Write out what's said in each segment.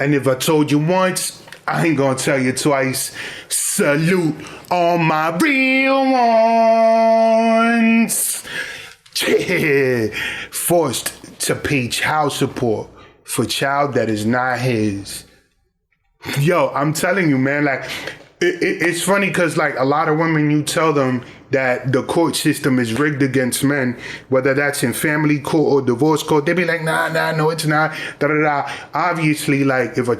And if I told you once, I ain't gonna tell you twice. Salute all my real ones. Yeah. Forced to pay child support for child that is not his. Yo, I'm telling you, man, like, it's funny because, like, a lot of women, you tell them that the court system is rigged against men, whether that's in family court or divorce court, they be like, nah, no, it's not, da-da-da. Obviously, like, if a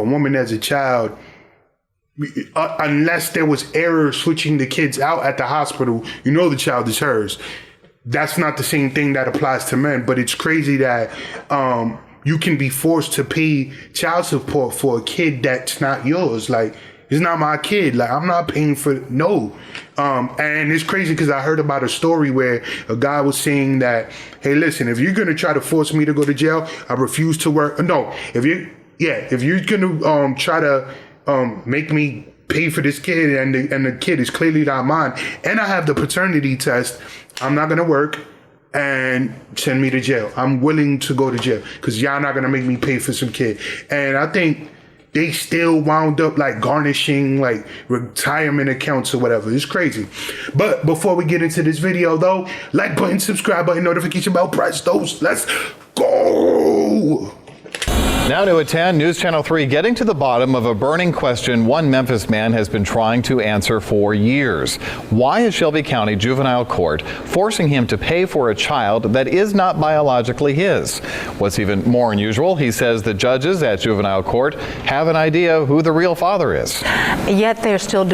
woman has a child, unless there was error switching the kids out at the hospital, you know the child is hers. That's not the same thing that applies to men, but it's crazy that you can be forced to pay child support for a kid that's not yours. Like, it's not my kid. Like, I'm not paying for, no. And it's crazy because I heard about a story where a guy was saying that, hey, listen, if you're going to try to force me to go to jail, I refuse to work. No, if you're going to try to make me pay for this kid and the kid is clearly not mine, and I have the paternity test, I'm not going to work and send me to jail. I'm willing to go to jail because y'all not going to make me pay for some kid. And I think they still wound up like garnishing like retirement accounts or whatever. It's crazy. But before we get into this video though, like button, subscribe button, notification bell, press those. Let's go. Now to at 10, News Channel 3 getting to the bottom of a burning question one Memphis man has been trying to answer for years. Why is Shelby County Juvenile Court forcing him to pay for a child that is not biologically his? What's even more unusual, he says the judges at Juvenile Court have an idea who the real father is. Yet they're still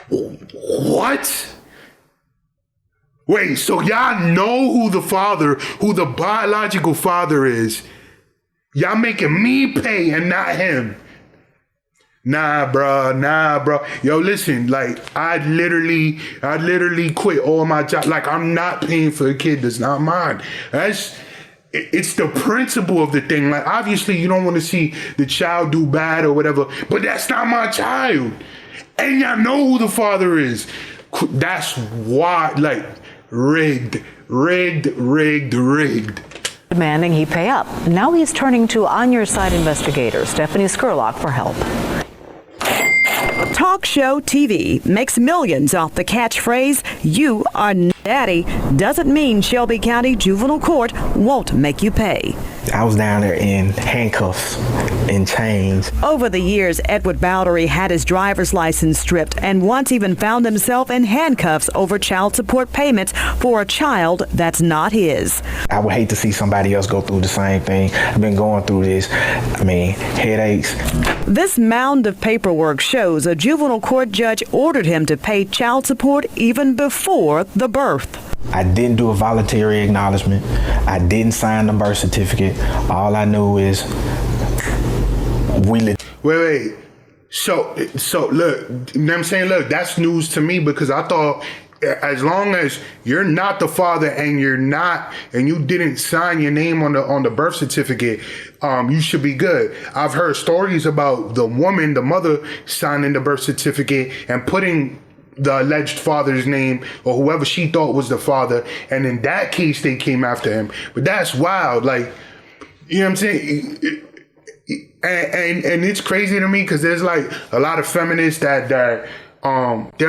What? Wait, so y'all know who the biological father is. Y'all making me pay and not him. Nah, bro. Yo, listen, like, I literally quit all my jobs. Like, I'm not paying for a kid that's not mine. It's the principle of the thing. Like, obviously, you don't want to see the child do bad or whatever, but that's not my child. And y'all know who the father is. That's why, like, rigged. demanding he pay up. Now he's turning to On Your Side investigator Stephanie Skurlock for help. Talk show TV makes millions off the catchphrase, "You are daddy," doesn't mean Shelby County Juvenile Court won't make you pay. I was down there in handcuffs and chains. Over the years, Edward Bowdery had his driver's license stripped and once even found himself in handcuffs over child support payments for a child that's not his. I would hate to see somebody else go through the same thing. I've been going through this. I mean, headaches. This mound of paperwork shows a juvenile court judge ordered him to pay child support even before the birth. I didn't do a voluntary acknowledgement. I didn't sign the birth certificate. All I knew is Wait. So look, you know what I'm saying? Look, that's news to me because I thought as long as you're not the father and you didn't sign your name on the birth certificate, you should be good. I've heard stories about the woman, the mother, signing the birth certificate and putting the alleged father's name or whoever she thought was the father, and in that case they came after him. But that's wild. Like, you know what I'm saying? And it's crazy to me because there's like a lot of feminists that they're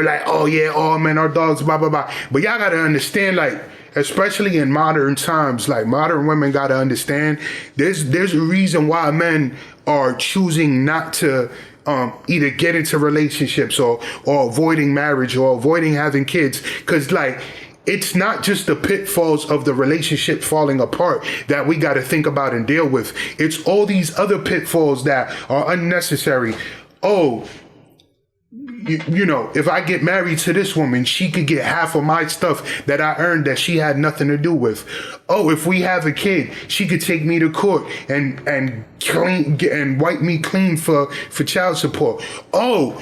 like, oh yeah, all men are dogs, blah blah blah. But y'all gotta understand, like, especially in modern times, like modern women gotta understand there's a reason why men are choosing not to either get into relationships or avoiding marriage or avoiding having kids, because like it's not just the pitfalls of the relationship falling apart that we got to think about and deal with. It's all these other pitfalls that are unnecessary. Oh, you know, if I get married to this woman, she could get half of my stuff that I earned that she had nothing to do with. Oh, if we have a kid, she could take me to court and clean and wipe me clean for child support. Oh,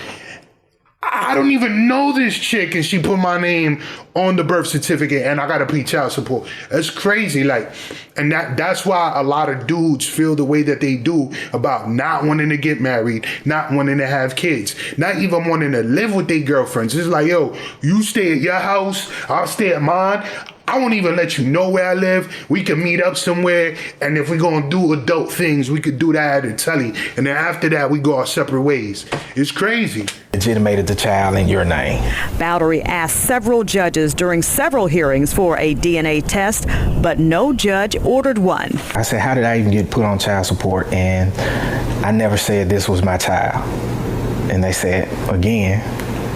I don't even know this chick and she put my name on the birth certificate and I gotta pay child support. That's crazy. Like, and that's why a lot of dudes feel the way that they do about not wanting to get married, not wanting to have kids, not even wanting to live with their girlfriends. It's like, yo, you stay at your house, I'll stay at mine. I won't even let you know where I live. We can meet up somewhere, and if we're gonna do adult things, we could do that at a telly. And then after that, we go our separate ways. It's crazy. Legitimated the child in your name. Bowdery asked several judges during several hearings for a DNA test, but no judge ordered one. I said, how did I even get put on child support? And I never said this was my child. And they said, again,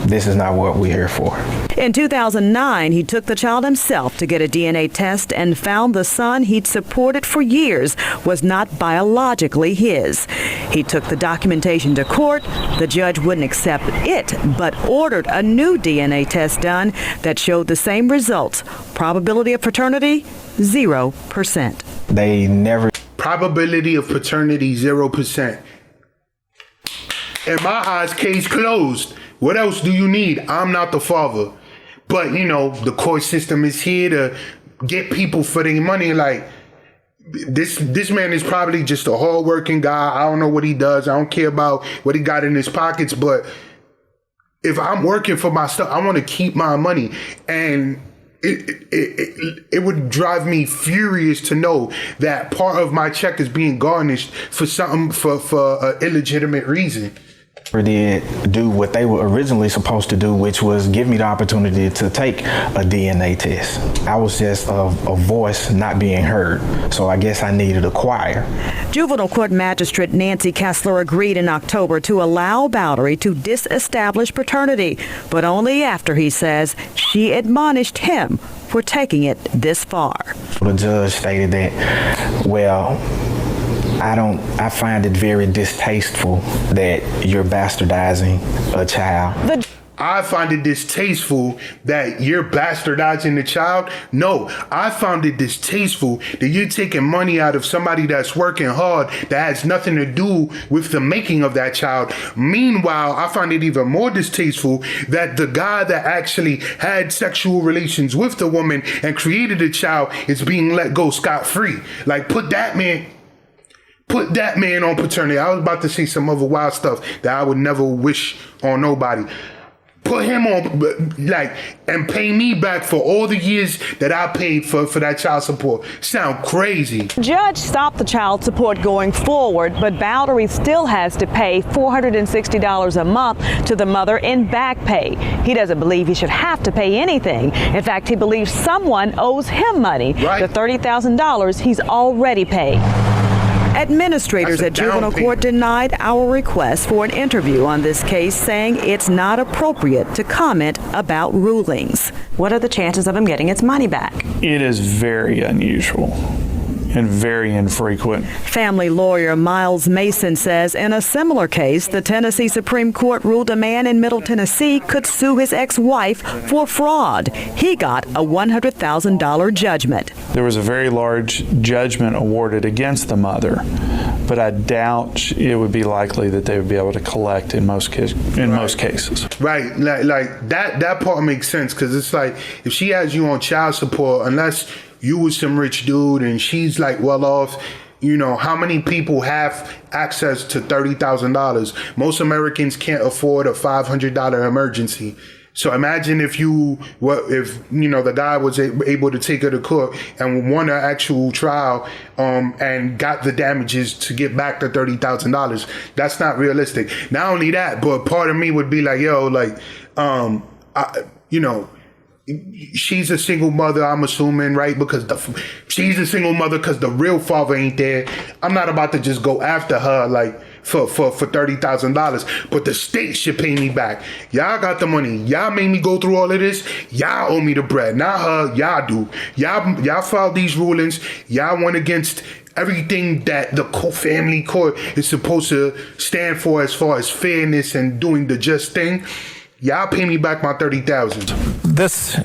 this is not what we're here for. In 2009, he took the child himself to get a DNA test and found the son he'd supported for years was not biologically his. He took the documentation to court. The judge wouldn't accept it, but ordered a new DNA test done that showed the same results. Probability of paternity, 0%. They never. Probability of paternity, 0%. In my eyes, case closed. What else do you need? I'm not the father. But, you know, the court system is here to get people for their money. Like, this man is probably just a hardworking guy. I don't know what he does. I don't care about what he got in his pockets. But if I'm working for my stuff, I want to keep my money. And it would drive me furious to know that part of my check is being garnished for something, for an illegitimate reason. Did do what they were originally supposed to do, which was give me the opportunity to take a DNA test. I was just a voice not being heard, so I guess I needed a choir. Juvenile Court Magistrate Nancy Kessler agreed in October to allow Bowdery to disestablish paternity, but only after, he says, she admonished him for taking it this far. The judge stated that, well, I find it very distasteful that you're bastardizing a child. I find it distasteful that you're bastardizing the child. No, I found it distasteful that you're taking money out of somebody that's working hard that has nothing to do with the making of that child. Meanwhile, I find it even more distasteful that the guy that actually had sexual relations with the woman and created a child is being let go scot-free. Like, put that man on paternity. I was about to say some other wild stuff that I would never wish on nobody. Put him on, like, and pay me back for all the years that I paid for that child support. Sound crazy. Judge stopped the child support going forward, but Bowdery still has to pay $460 a month to the mother in back pay. He doesn't believe he should have to pay anything. In fact, he believes someone owes him money. Right. The $30,000 he's already paid. Administrators at juvenile court denied our request for an interview on this case, saying it's not appropriate to comment about rulings. What are the chances of him getting its money back? It is very unusual and very infrequent. Family lawyer Miles Mason says in a similar case, the Tennessee Supreme Court ruled a man in Middle Tennessee could sue his ex-wife for fraud. He got a $100,000 judgment. There was a very large judgment awarded against the mother, but I doubt it would be likely that they would be able to collect in most cases. Right, like that part makes sense, because it's like, if she has you on child support, unless you was some rich dude and she's like well off, you know, how many people have access to $30,000? Most Americans can't afford a $500 emergency. So imagine if the guy was able to take her to court and won an actual trial and got the damages to get back the $30,000. That's not realistic. Not only that, but part of me would be like, yo, like, she's a single mother, I'm assuming, right? Because she's a single mother because the real father ain't there. I'm not about to just go after her like for $30,000, but the state should pay me back. Y'all got the money. Y'all made me go through all of this. Y'all owe me the bread, not her. Y'all do. Y'all filed these rulings. Y'all went against everything that the family court is supposed to stand for as far as fairness and doing the just thing. Y'all pay me back my $30,000. This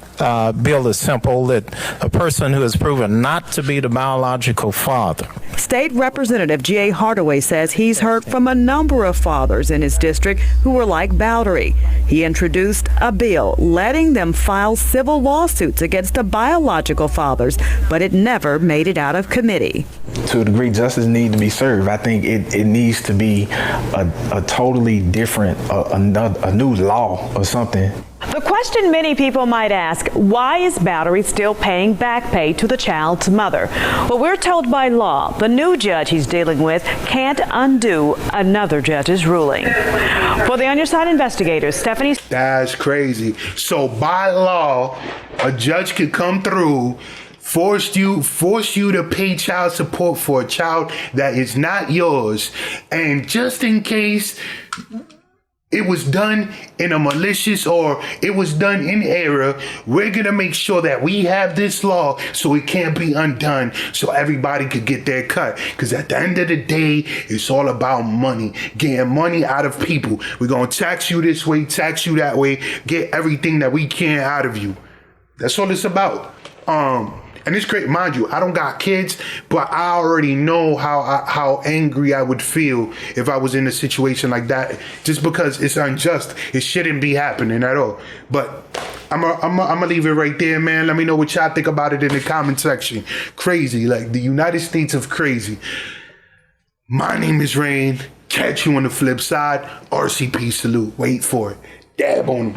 bill is simple, that a person who is proven not to be the biological father. State Representative G.A. Hardaway says he's heard from a number of fathers in his district who were like Bowdery. He introduced a bill letting them file civil lawsuits against the biological fathers, but it never made it out of committee. To a degree, justice needs to be served. I think it needs to be a totally different, a new law or something. The question many people might ask, why is Bowery still paying back pay to the child's mother? Well, we're told by law, the new judge he's dealing with can't undo another judge's ruling. For the On Your Side investigators, Stephanie. That's crazy. So by law, a judge could come through, force you to pay child support for a child that is not yours, and just in case it was done in a malicious or it was done in error, we're gonna make sure that we have this law so it can't be undone, so everybody could get their cut. Because at the end of the day, it's all about money, getting money out of people. We're gonna tax you this way, tax you that way, get everything that we can out of you. That's all it's about. And it's great, mind you, I don't got kids, but I already know how angry I would feel if I was in a situation like that, just because it's unjust. It shouldn't be happening at all. But I'm gonna leave it right there, man. Let me know what y'all think about it in the comment section. Crazy, like the United States of crazy. My name is Rain. Catch you on the flip side. RCP salute. Wait for it. Dab on 'em.